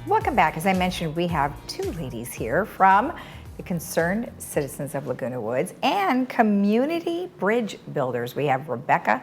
Welcome back. As I mentioned, we have two ladies here from the Concerned Citizens of Laguna Woods and Community Bridge Builders. We have Rebecca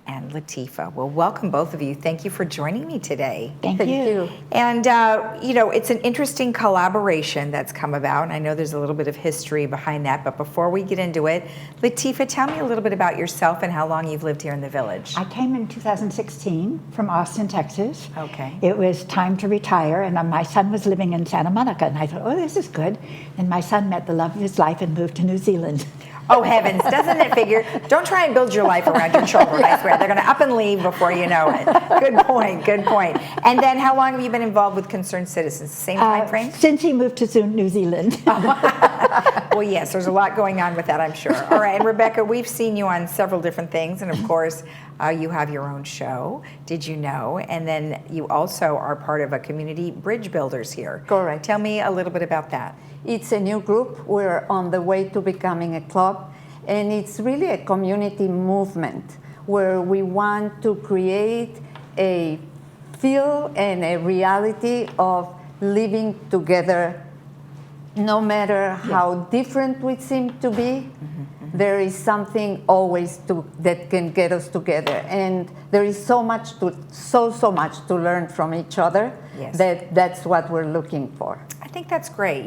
and Latifah. Well, welcome both of you. Thank you for joining me today. Thank you. And, it's an interesting collaboration that's come about. And I know there's a little bit of history behind that. But before we get into it, Latifah, tell me a little bit about yourself and how long you've lived here in the village. I came in 2016 from Austin, Texas. Okay. It was time to retire, and my son was living in Santa Monica. And I thought, oh, this is good. And my son met the love of his life and moved to New Zealand. Oh, heavens, doesn't it figure? Don't try and build your life around your children, I swear. They're going to up and leave before you know it. Good point, good point. And then how long have you been involved with Concerned Citizens? Same time frame? Since he moved to New Zealand. Well, yes, there's a lot going on with that, I'm sure. All right, and Rebecca, we've seen you on several different things, and of course, you have your own show, Did You Know? And then you also are part of a Community Bridge Builders here. Correct. Tell me a little bit about that. It's a new group. We're on the way to becoming a club, and it's really a community movement where we want to create a feel and a reality of living together. No matter how different we seem to be, there is something always that can get us together, and there is so much to learn from each other. Yes. That's what we're looking for. I think that's great.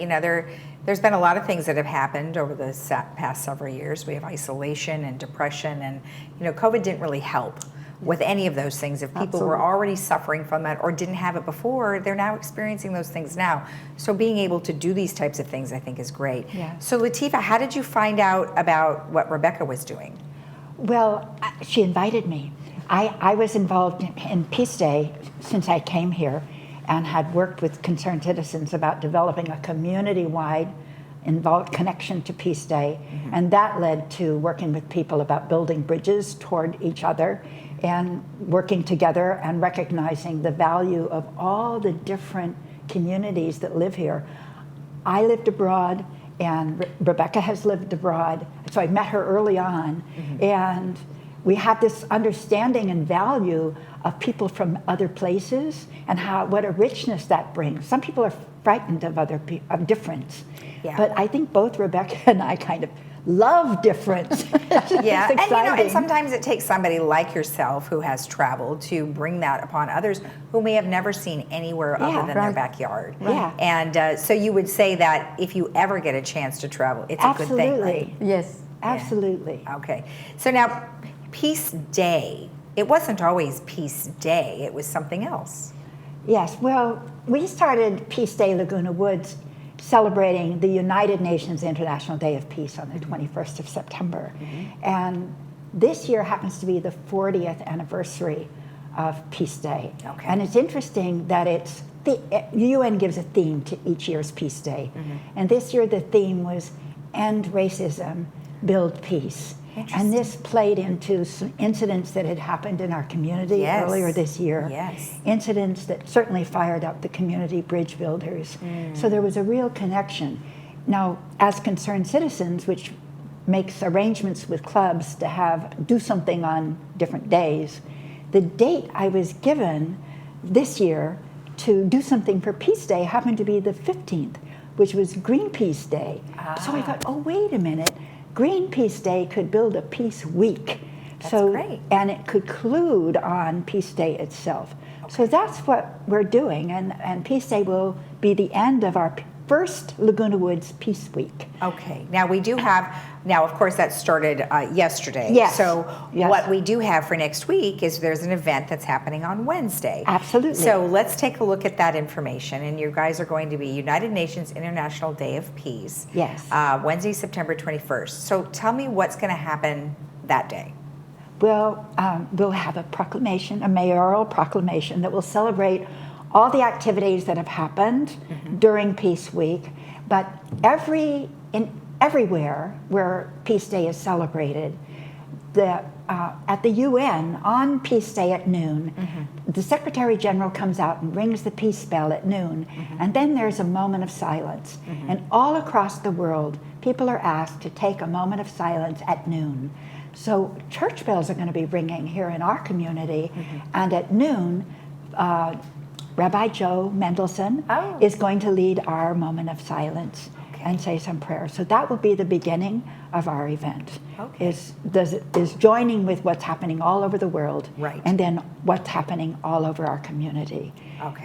There's been a lot of things that have happened over the past several years. We have isolation and depression, and COVID didn't really help with any of those things. If people were already suffering from that or didn't have it before, they're now experiencing those things now. So being able to do these types of things, I think, is great. Yeah. So Latifah, how did you find out about what Rebecca was doing? Well, she invited me. I was involved in Peace Day since I came here and had worked with Concerned Citizens about developing a community-wide involved connection to Peace Day. Mm-hmm. And that led to working with people about building bridges toward each other and working together and recognizing the value of all the different communities that live here. I lived abroad, and Rebecca has lived abroad, so I met her early on, and we have this understanding and value of people from other places and what a richness that brings. Some people are frightened of difference, but I think both Rebecca and I kind of love difference. Yeah, and sometimes it takes somebody like yourself who has traveled to bring that upon others who may have never seen anywhere other than their backyard. Right. Yeah. And so you would say that if you ever get a chance to travel, it's a good thing, right? Yes. Absolutely. Yeah. Okay. So now, Peace Day, it wasn't always Peace Day, it was something else. Yes, well, we started Peace Day Laguna Woods celebrating the United Nations International Day of Peace on the 21st of September. And this year happens to be the 40th anniversary of Peace Day. Okay. And it's interesting that the UN gives a theme to each year's Peace Day. And this year the theme was End Racism, Build Peace. And this played into some incidents that had happened in our community earlier this year. Yes. Incidents that certainly fired up the community bridge builders. So there was a real connection. Now, as Concerned Citizens, which makes arrangements with clubs to do something on different days, the date I was given this year to do something for Peace Day happened to be the 15th, which was Greenpeace Day. So I thought, oh, wait a minute. Greenpeace Day could build a Peace Week. That's great. And it could conclude on Peace Day itself. Okay. So that's what we're doing, and Peace Day will be the end of our first Laguna Woods Peace Week. Okay. Now we do have, of course that started yesterday. Yes. So what we do have for next week is there's an event that's happening on Wednesday. Absolutely. So let's take a look at that information. And you guys are going to be United Nations International Day of Peace. Yes. Wednesday, September 21st. So tell me what's going to happen that day. We'll have a mayoral proclamation that will celebrate all the activities that have happened during Peace Week, but everywhere where Peace Day is celebrated, at the UN on Peace Day at noon, the Secretary General comes out and rings the peace bell at noon, and then there's a moment of silence. And all across the world, people are asked to take a moment of silence at noon. So church bells are going to be ringing here in our community, and at noon, Rabbi Joe Mendelson is going to lead our moment of silence and say some prayers. So that will be the beginning of our event. Is joining with what's happening all over the world, and then what's happening all over our community.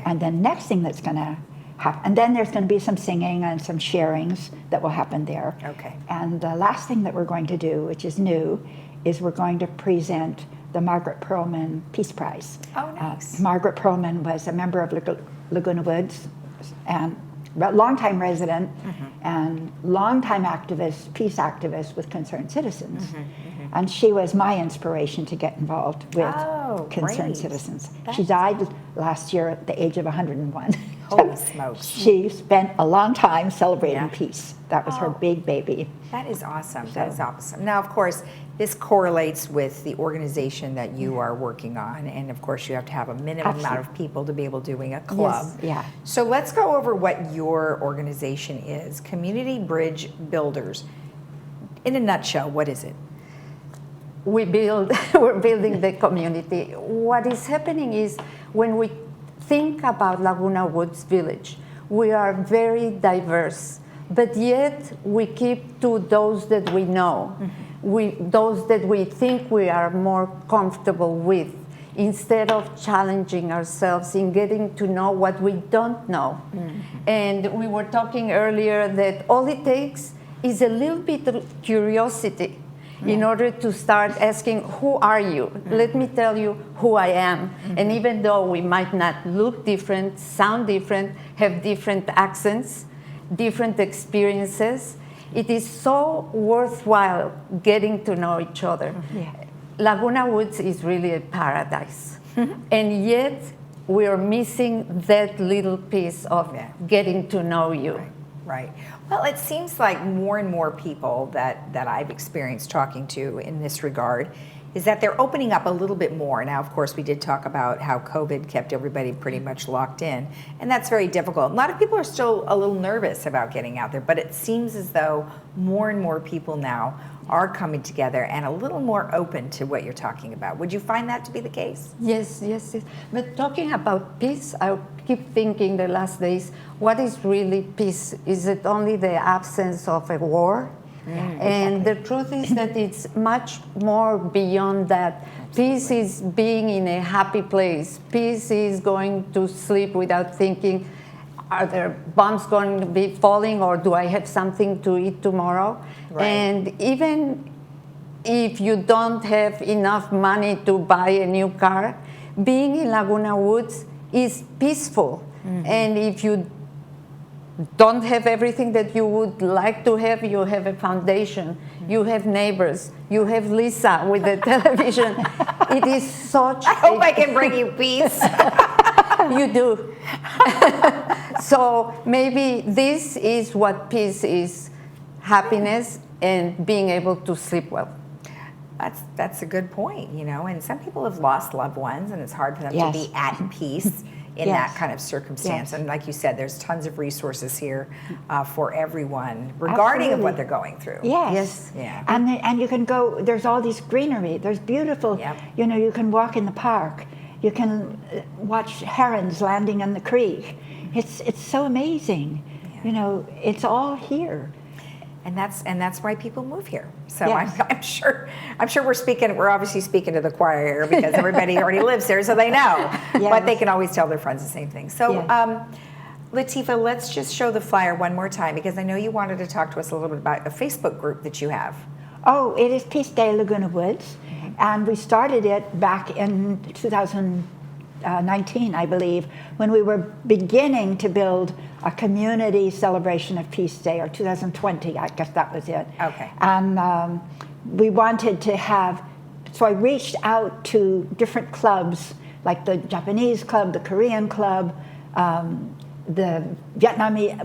And then next thing that's going to happen, and then there's going to be some singing and some sharings that will happen there. And the last thing that we're going to do, which is new, is we're going to present the Margaret Perlman Peace Prize. Nice. Margaret Perlman was a member of Laguna Woods and longtime resident and longtime activist, peace activist with Concerned Citizens. And she was my inspiration to get involved with Concerned Citizens. She died last year at the age of 101. Holy smokes. She spent a long time celebrating peace. That was her big baby. That is awesome. That is awesome. Now, of course, this correlates with the organization that you are working on. And of course, you have to have a minimum amount of people to be able to doing a club. So let's go over what your organization is. Community Bridge Builders. In a nutshell, what is it? We're building the community. What is happening is when we think about Laguna Woods Village, we are very diverse, but yet we keep to those that we know, those that we think we are more comfortable with, instead of challenging ourselves in getting to know what we don't know. And we were talking earlier that all it takes is a little bit of curiosity in order to start asking, who are you? Let me tell you who I am. And even though we might not look different, sound different, have different accents, different experiences, it is so worthwhile getting to know each other. Laguna Woods is really a paradise. And yet we are missing that little piece of getting to know you. Right. Well, it seems like more and more people that I've experienced talking to in this regard is that they're opening up a little bit more. Now, of course, we did talk about how COVID kept everybody pretty much locked in, and that's very difficult. A lot of people are still a little nervous about getting out there, but it seems as though more and more people now are coming together and a little more open to what you're talking about. Would you find that to be the case? Yes. But talking about peace, I keep thinking the last days, what is really peace? Is it only the absence of a war? And the truth is that it's much more beyond that. Peace is being in a happy place. Peace is going to sleep without thinking, are there bombs going to be falling, or do I have something to eat tomorrow? And even if you don't have enough money to buy a new car, being in Laguna Woods is peaceful. And if you don't have everything that you would like to have, you have a foundation, you have neighbors, you have Lisa with the television. It is such I hope I can bring you peace. You do. So maybe this is what peace is, happiness and being able to sleep well. That's a good point, and some people have lost loved ones, and it's hard for them to be at peace in that kind of circumstance. And like you said, there's tons of resources here for everyone regarding of what they're going through. And you can go, there's all this greenery, there's beautiful, you can walk in the park, you can watch herons landing in the creek. It's so amazing. It's all here. And that's why people move here. So I'm sure we're obviously speaking to the choir here because everybody already lives there, so they know. But they can always tell their friends the same thing. So Latifah, let's just show the flyer one more time, because I know you wanted to talk to us a little bit about a Facebook group that you have. Oh, it is Peace Day Laguna Woods, and we started it back in 2019, I believe, when we were beginning to build a community celebration of Peace Day, or 2020, I guess that was it. And we wanted to have, so I reached out to different clubs, like the Japanese club, the Korean club, the Vietnamese.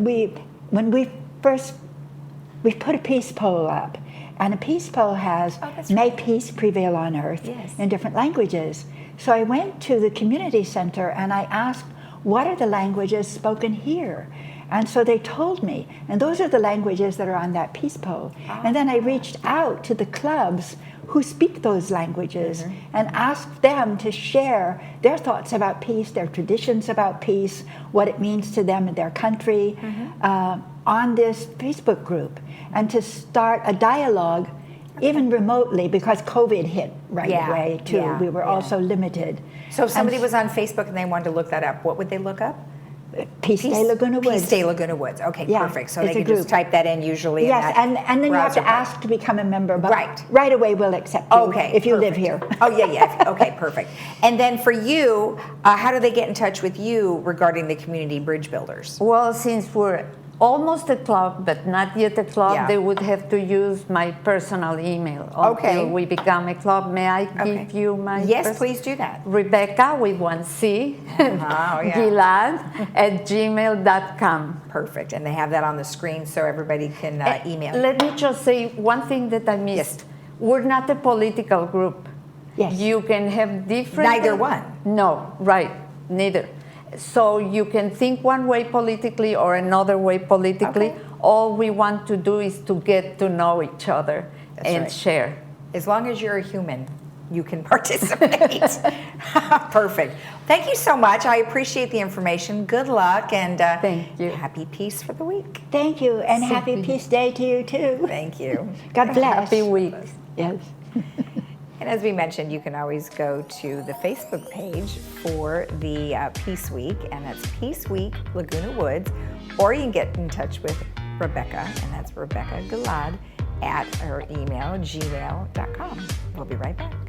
We put a peace pole up, and a peace pole has "May peace prevail on earth" in different languages. So I went to the community center and I asked, what are the languages spoken here? And so they told me, and those are the languages that are on that peace pole. And then I reached out to the clubs who speak those languages and ask them to share their thoughts about peace, their traditions about peace, what it means to them in their country on this Facebook group, and to start a dialogue even remotely, because COVID hit right away too. We were also limited. So if somebody was on Facebook and they wanted to look that up, what would they look up? Peace Day Laguna Woods. Peace Day Laguna Woods. Okay, Yeah, perfect. So it's they a can just group. type that in usually. Yes, in that and then you have to browser bar. ask to become a member, but Right. right away we'll accept you Okay, if you live perfect. here. Oh, yeah. Okay, perfect. And then for you, how do they get in touch with you regarding the community bridge builders? Well, since we're almost a club, but not yet a club, Yeah. they would have to use my personal email Okay. until we become a club. May I Okay. give you my Yes, please do that. Rebecca with 1C, Oh, yeah. Gilad at gmail.com. Perfect. And they have that on the screen so everybody can email. Let me just say one thing that I missed. We're not a political group. Yes. You can have different... Neither one. No, right, neither. So you can think one way politically or another way politically. Okay. All we want to do is to get to know each other and right. share. As long as you're a human, you can participate. Perfect. Thank you so much. I appreciate the information. Good luck and Thank you. happy peace for the week. Thank you, and happy Peace Day to you too. Thank you. God bless. Happy week. Yes. And as we mentioned, you can always go to the Facebook page for the Peace Week, and that's Peace Week Laguna Woods, or you can get in touch with Rebecca, and that's Rebecca Gilad at her email, gmail.com. We'll be right back.